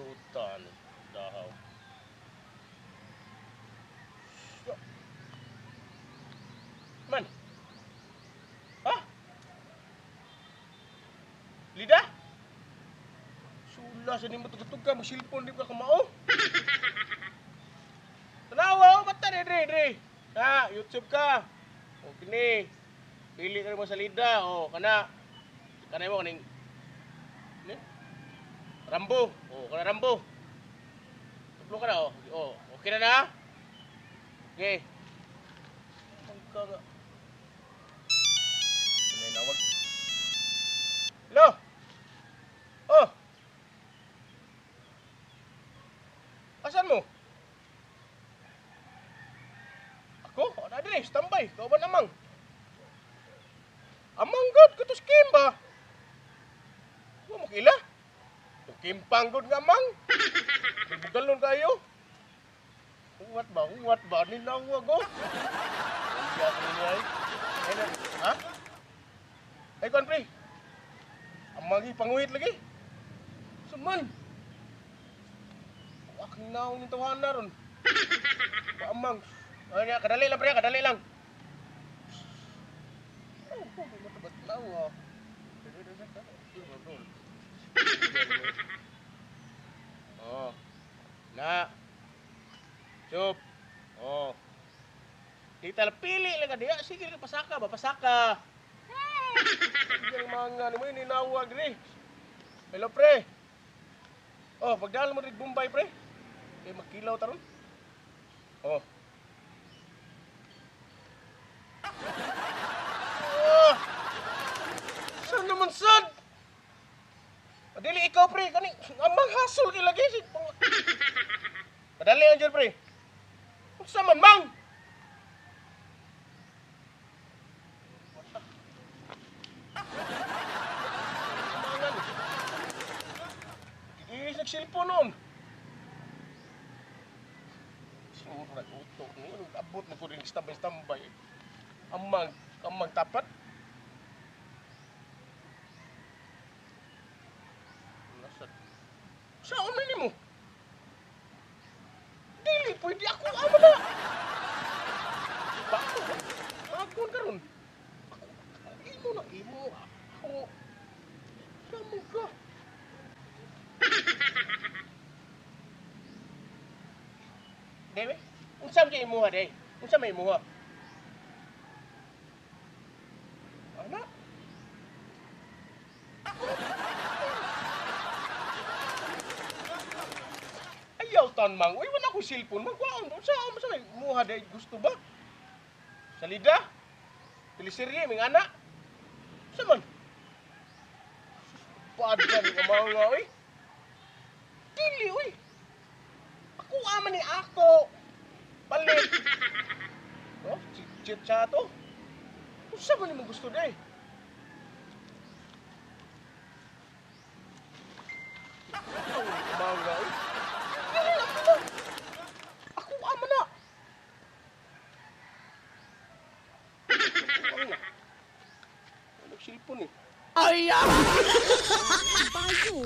Lutan. Dahaw. Man. Ha? Lida? Sula sa nimo tutug ka magsilpon di ka kamao. Tanawa, bata dre. Ha, YouTube ka. O kini. Pili ka mo sa Lida. O kana. Kana mo kaning ni? Rambo. O kana Rambo. Tuplo ka na o. O, okay na na? Okay. Magkaga. Nawag. Hello? Oh. Asan mo? Ako? Ano din eh, standby. Kau ba namang? Amang god, katos Kim ba? Huwag mo kila? Yung Kimpang god nga amang. Bugalon kayo. Huwat ba? Ninawag ko. Hindi ako ninyo ay. Ha? Ay, kuan pre. Amang ipanguhit lagi. Suman. Aking naong yung tawanan ron. Amang. Ay, kadali lang pre, kadali lang. Oh, matabat na ah. Oh. Na. Chup. Oh. Kita pili lang ka diya. Sige, pasaka ba? Pasaka. Yung mga ni mo ninawag ni. Hello pre. Oh, pagdala mo rin Bombay pre. Kay magkilaw taron. Oh. Oh. Saan naman sad? Padili ikaw pre, kani amang hasol kay lagi si. Padali ang dyan pre. Unsa man mang? Nagsilpo noon. Siguro nag-utok. Abot mo ko rin stambay. Amang tapat. Nasad. Saan man mo? Dili, pwede ako ama na. Bako ba? Akon karon. Imo. Ako. Kamu ka. Dewe, unsa man imuha day? Unsa may imuha? Ana? Ayaw tan mang, uy wala ko cellphone. Magwaon unsa may imuha day? Gusto ba? Salida? Teleserye ming ana? Unsa man? Paadyan ka mga uy. Dili uy. Ako ama ni ako. Palit. Oh, chit chato. Unsa man mo gusto day? Mga uy. Dili ako. Ako ama na. Ano cellphone eh? Ay! Bayo!